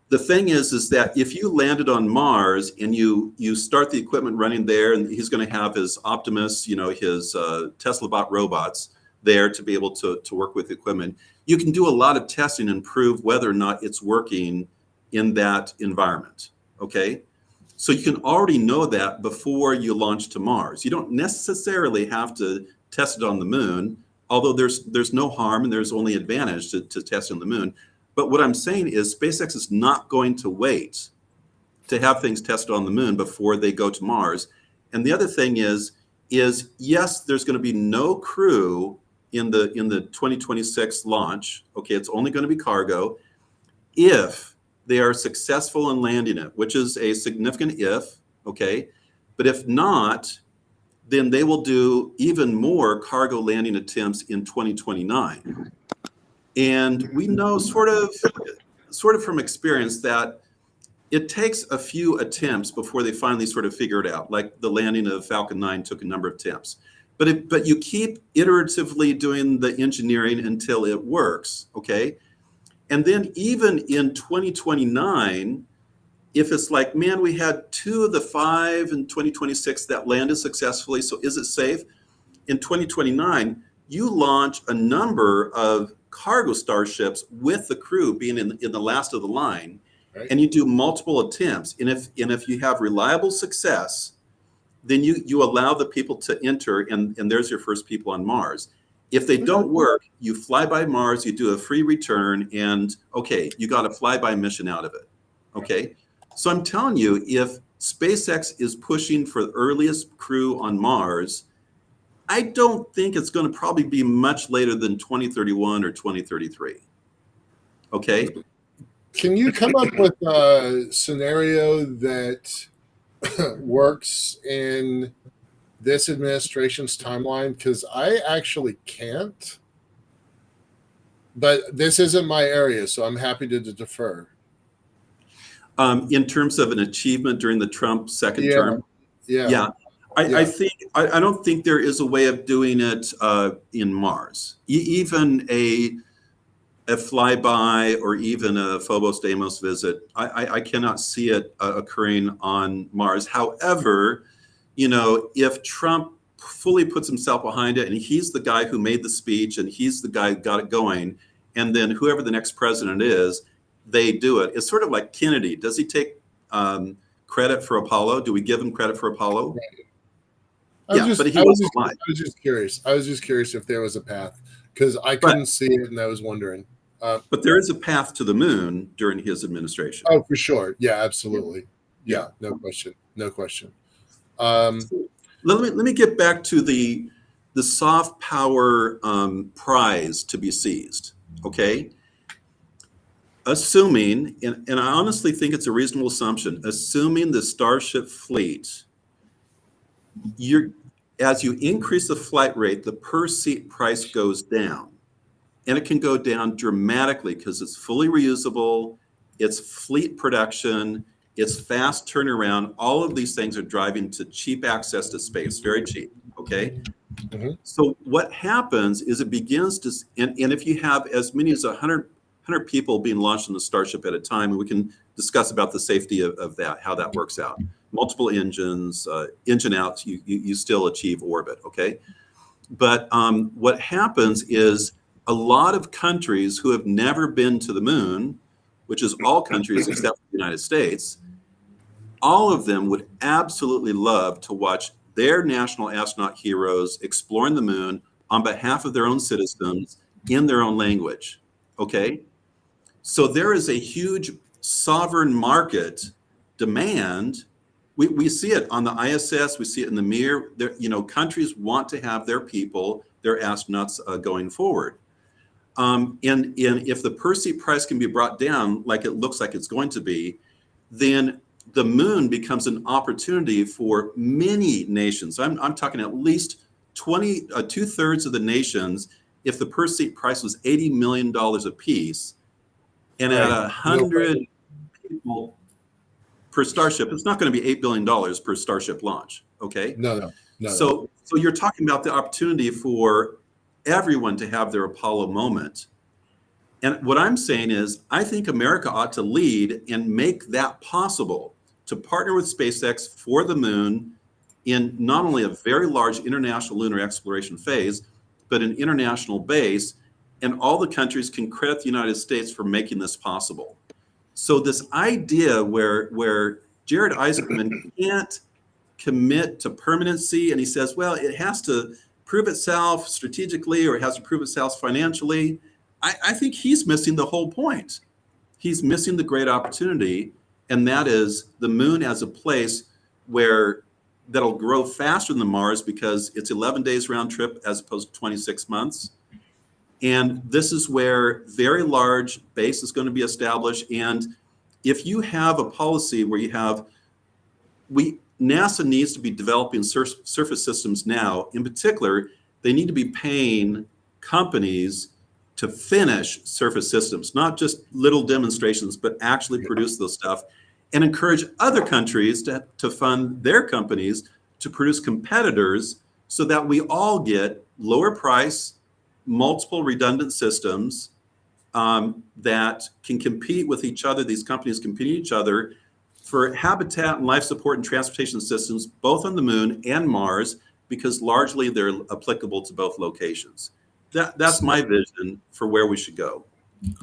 The thing is that if you landed on Mars and you start the equipment running there, and he's going to have his Optimus, his Tesla bot robots there to be able to work with the equipment, you can do a lot of testing and prove whether or not it's working in that environment. Okay, so you can already know that before you launch to Mars. You don't necessarily have to test it on the moon, although there's no harm and there's only advantage to test on the moon. But what I'm saying is SpaceX is not going to wait to have things tested on the moon before they go to Mars. And the other thing is yes, there's going to be no crew in the 2026 launch. Okay, it's only going to be cargo if they are successful in landing it, which is a significant if. Okay, but if not, then they will do even more cargo landing attempts in 2029. And we know sort of from experience that it takes a few attempts before they finally sort of figure it out. Like the landing of Falcon 9 took a number of attempts. But you keep iteratively doing the engineering until it works, okay? And then even in 2029, if it's like, man, we had 2 of the 5 in 2026 that landed successfully, so is it safe? In 2029, you launch a number of cargo starships with the crew being in the last of the line, right? And you do multiple attempts. And if you have reliable success, then you allow the people to enter, and there's your first people on Mars. If they don't work, you fly by Mars, you do a free return, and okay, you got a flyby mission out of it. Okay. So I'm telling you, if SpaceX is pushing for the earliest crew on Mars, I don't think it's going to probably be much later than 2031 or 2033. Okay. Can you come up with a scenario that works in this administration's timeline? Because I actually can't. But this isn't my area, so I'm happy to defer. In terms of an achievement during the Trump second term? Yeah. I don't think there is a way of doing it in Mars. Even a flyby or even a Phobos Deimos visit, I cannot see it occurring on Mars. However, if Trump fully puts himself behind it and he's the guy who made the speech and he's the guy who got it going, and then whoever the next president is, they do it. It's sort of like Kennedy. Does he take credit for Apollo? Do we give him credit for Apollo? Right. But he wasn't alive. I was just curious. I was just curious if there was a path because I couldn't see it and I was wondering. But there is a path to the moon during his administration. Oh, for sure. Yeah, absolutely. Yeah, no question. No question. Let me get back to the soft power prize to be seized. Okay. Assuming, and I honestly think it's a reasonable assumption, assuming the Starship fleet, as you increase the flight rate, the per seat price goes down. And it can go down dramatically because it's fully reusable, it's fleet production, it's fast turnaround. All of these things are driving to cheap access to space, very cheap, okay? Mm-hmm. So what happens is it begins to, and if you have as many as 100 people being launched on the Starship at a time, and we can discuss about the safety of that, how that works out. Multiple engines, engine out, you still achieve orbit, okay? But what happens is a lot of countries who have never been to the moon, which is all countries except for the United States, all of them would absolutely love to watch their national astronaut heroes exploring the moon on behalf of their own citizens in their own language. Okay? So there is a huge sovereign market demand. We see it on the ISS, we see it in the Mir. There, countries want to have their people, their astronauts going forward. And if the per seat price can be brought down like it looks like it's going to be, then the moon becomes an opportunity for many nations. I'm talking at least 2/3 of the nations. If the per seat price was $80 million a piece, and at 100 people per Starship, it's not going to be $8 billion per Starship launch. Okay. No. So you're talking about the opportunity for everyone to have their Apollo moment. And what I'm saying is, I think America ought to lead and make that possible, to partner with SpaceX for the moon in not only a very large international lunar exploration phase, but an international base. And all the countries can credit the United States for making this possible. So this idea where Jared Isaacman can't commit to permanency, and he says, well, it has to prove itself strategically, or it has to prove itself financially. I think he's missing the whole point. He's missing the great opportunity, and that is the moon as a place where that'll grow faster than Mars, because it's 11 days round trip as opposed to 26 months. And this is where very large base is going to be established. And if you have a policy where you have, NASA needs to be developing surface systems now. In particular, they need to be paying companies to finish surface systems, not just little demonstrations, but actually produce those stuff, and encourage other countries to fund their companies to produce competitors, so that we all get lower price, multiple redundant systems that can compete with each other. These companies compete with each other for habitat and life support and transportation systems, both on the moon and Mars, because largely they're applicable to both locations. That's my vision for where we should go.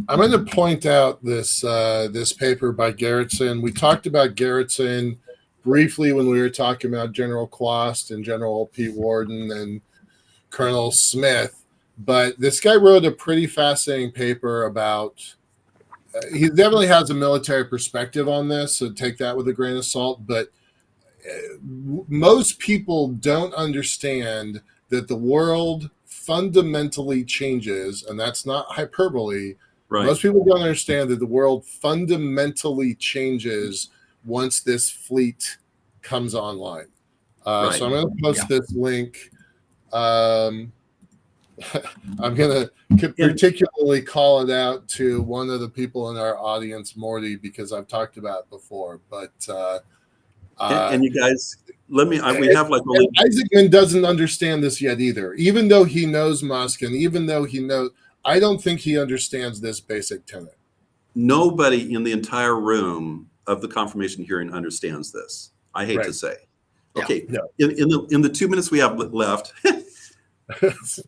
I'm going to point out this this paper by Gerritsen. We talked about Gerritsen briefly when we were talking about General Quast and General Pete Worden and Colonel Smith, but this guy wrote a pretty fascinating paper about. He definitely has a military perspective on this, so take that with a grain of salt. But most people don't understand that the world fundamentally changes, and that's not hyperbole. Right. Most people don't understand that the world fundamentally changes once this fleet comes online. Right. So I'm going to post this link. I'm going to particularly call it out to one of the people in our audience, Morty, because I've talked about it before. But and you guys, we have like only... Isaacman doesn't understand this yet either. Even though he knows Musk, and even though he knows, I don't think he understands this basic tenet. Nobody in the entire room of the confirmation hearing understands this. I hate to say. Okay, in the 2 minutes we have left.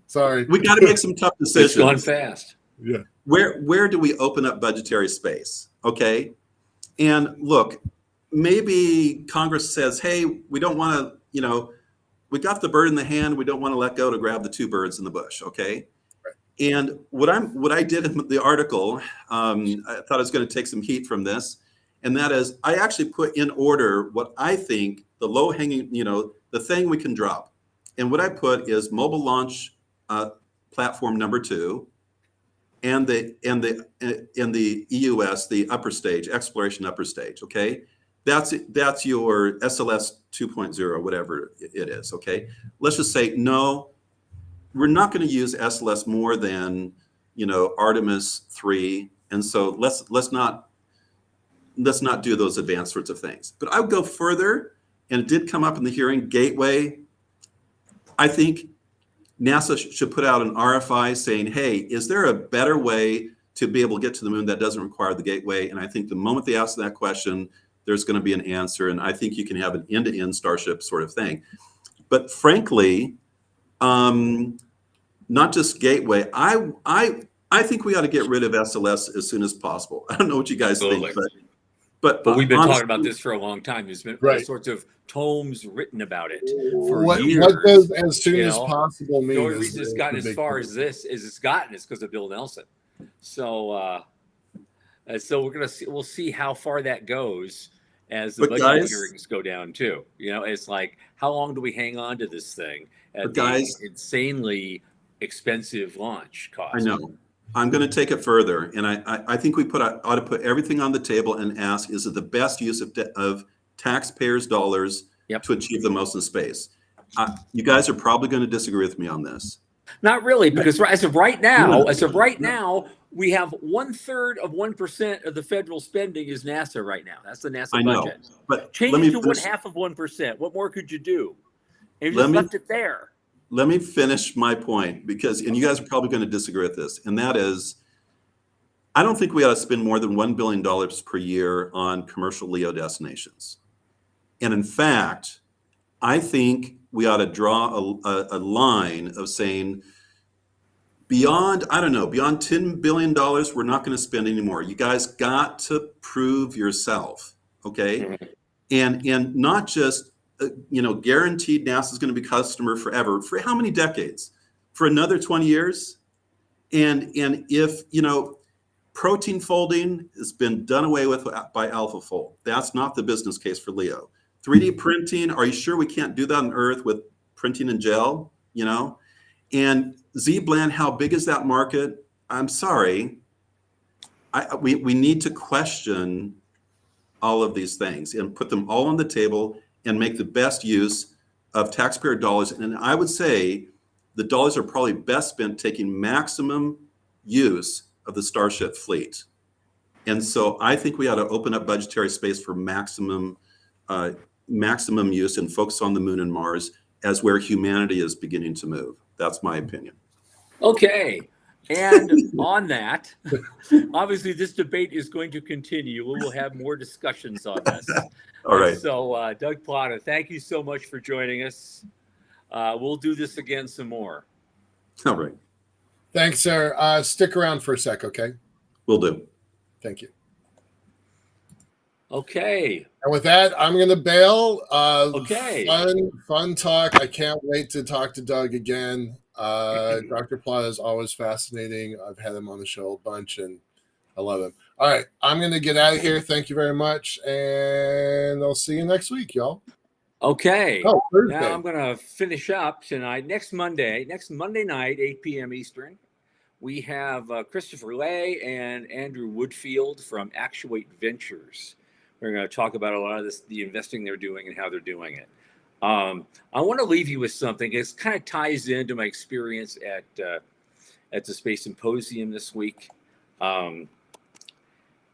Sorry, we got to make some tough decisions. It's gone fast. Yeah. Where do we open up budgetary space? Okay. And look, maybe Congress says, hey, we don't want to, we got the bird in the hand, we don't want to let go to grab the two birds in the bush. Okay. Right. And what I did in the article, I thought I was going to take some heat from this. And that is, I actually put in order what I think the low hanging, the thing we can drop. And what I put is mobile launch platform number 2, and the EUS, the upper stage, exploration upper stage. Okay, that's your SLS 2.0, whatever it is. Okay, let's just say no, we're not going to use SLS more than Artemis 3, and so let's not do those advanced sorts of things. But I would go further, and it did come up in the hearing. Gateway. I think NASA should put out an RFI saying, hey, is there a better way to be able to get to the moon that doesn't require the gateway? And I think the moment they ask that question, there's going to be an answer. And I think you can have an end-to-end Starship sort of thing. But frankly, not just gateway. I think we ought to get rid of SLS as soon as possible. I don't know what you guys think, But we've been honestly, talking about this for a long time. There's been all Right. sorts of tomes written about it for What years. does as soon You as know, possible the mean only is reason it's the gotten as big far thing. as this is it's gotten is because of Bill Nelson. So so we'll see how far that goes as the but budget guys, hearings go down too. You know, it's like how long do we hang on to this thing at but the guys, insanely expensive launch I cost? know. I'm going to take it further, and I think we ought to put everything on the table and ask: is it the best use of taxpayers' dollars Yep. to achieve the most in space? You guys are probably going to disagree with me on this. Not really, because as of right No. now, we have 1/3 of 1% of the federal spending is NASA right now. That's the NASA I know, budget. but Change let it me to finish. 1/2 of 1%. What more could you do? And you Let just me left it there. let me finish my point because, and you guys are probably going to disagree with this, and that is, I don't think we ought to spend more than $1 billion per year on commercial LEO destinations. And in fact, I think we ought to draw a line of saying beyond, I don't know, beyond $10 billion, we're not going to spend anymore. You guys got to prove yourself, okay? And not just, guaranteed NASA's going to be customer forever. For how many decades? For another 20 years? And if, protein folding has been done away with by AlphaFold. That's not the business case for LEO. 3D printing, are you sure we can't do that on Earth with printing in gel? And Z-Bland, how big is that market? I'm sorry. We need to question all of these things and put them all on the table and make the best use of taxpayer dollars. And I would say the dollars are probably best spent taking maximum use of the Starship fleet. And so I think we ought to open up budgetary space for maximum use and focus on the moon and Mars as where humanity is beginning to move. That's my opinion. Okay. And on that, obviously this debate is going to continue. We will have more discussions on this. All right. And so, Doug Plata, thank you so much for joining us. We'll do this again some more. All right. Thanks, sir. Stick around for a sec, okay? Will do. Thank you. Okay. And with that, I'm going to bail. Okay. Fun talk. I can't wait to talk to Doug again. Dr. Plata is always fascinating. I've had him on the show a bunch, and I love him. All right, I'm going to get out of here. Thank you very much, and I'll see you next week, y'all. Okay. Oh, Thursday. Now I'm going to finish up tonight. Next Monday night, 8 p.m. Eastern, we have Christopher Lay and Andrew Woodfield from Actuate Ventures. We're going to talk about a lot of the investing they're doing and how they're doing it. I want to leave you with something. It kind of ties into my experience at the Space Symposium this week. And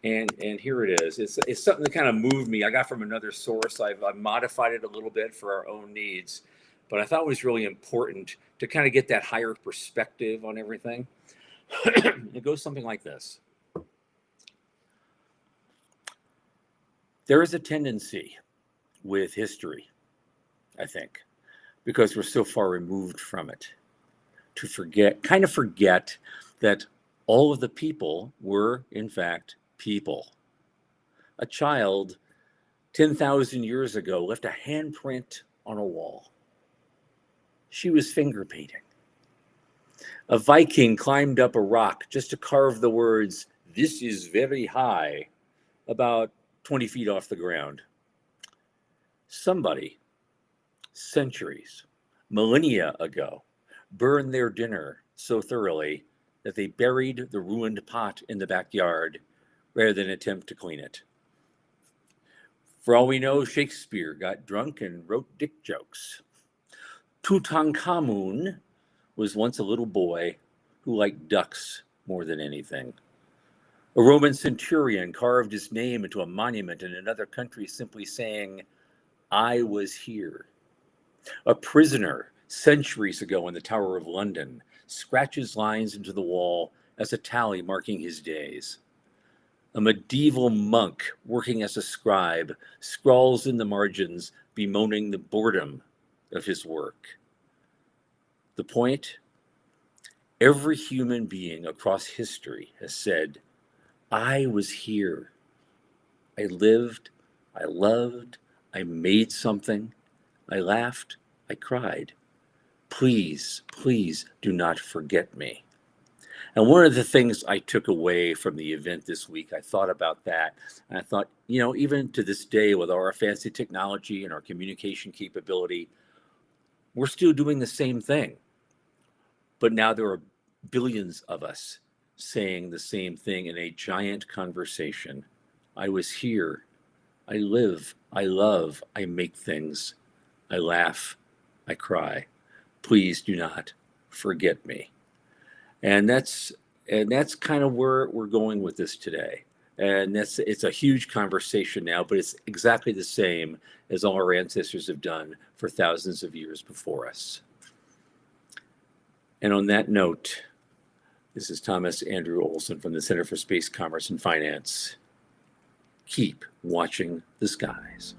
here it is. It's something that kind of moved me. I got from another source. I've modified it a little bit for our own needs, but I thought it was really important to kind of get that higher perspective on everything. It goes something like this. There is a tendency with history, I think, because we're so far removed from it, to forget that all of the people were, in fact, people. A child 10,000 years ago left a handprint on a wall. She was finger painting. A Viking climbed up a rock just to carve the words, "This is very high," about 20 feet off the ground. Somebody, centuries, millennia ago, burned their dinner so thoroughly that they buried the ruined pot in the backyard rather than attempt to clean it. For all we know, Shakespeare got drunk and wrote dick jokes. Tutankhamun was once a little boy who liked ducks more than anything. A Roman centurion carved his name into a monument in another country simply saying, "I was here." A prisoner centuries ago in the Tower of London scratches lines into the wall as a tally marking his days. A medieval monk working as a scribe scrawls in the margins bemoaning the boredom of his work. The point? Every human being across history has said, "I was here. I lived, I loved, I made something, I laughed, I cried. Please, please do not forget me. And one of the things I took away from the event this week, I thought about that. And I thought, even to this day, with our fancy technology and our communication capability, we're still doing the same thing. But now there are billions of us saying the same thing in a giant conversation. I was here. I live. I love. I make things. I laugh. I cry. Please do not forget me. And that's kind of where we're going with this today. And it's a huge conversation now, but it's exactly the same as all our ancestors have done for thousands of years before us. And on that note, this is Thomas Andrew Olson from the Center for Space Commerce and Finance. Keep watching the skies.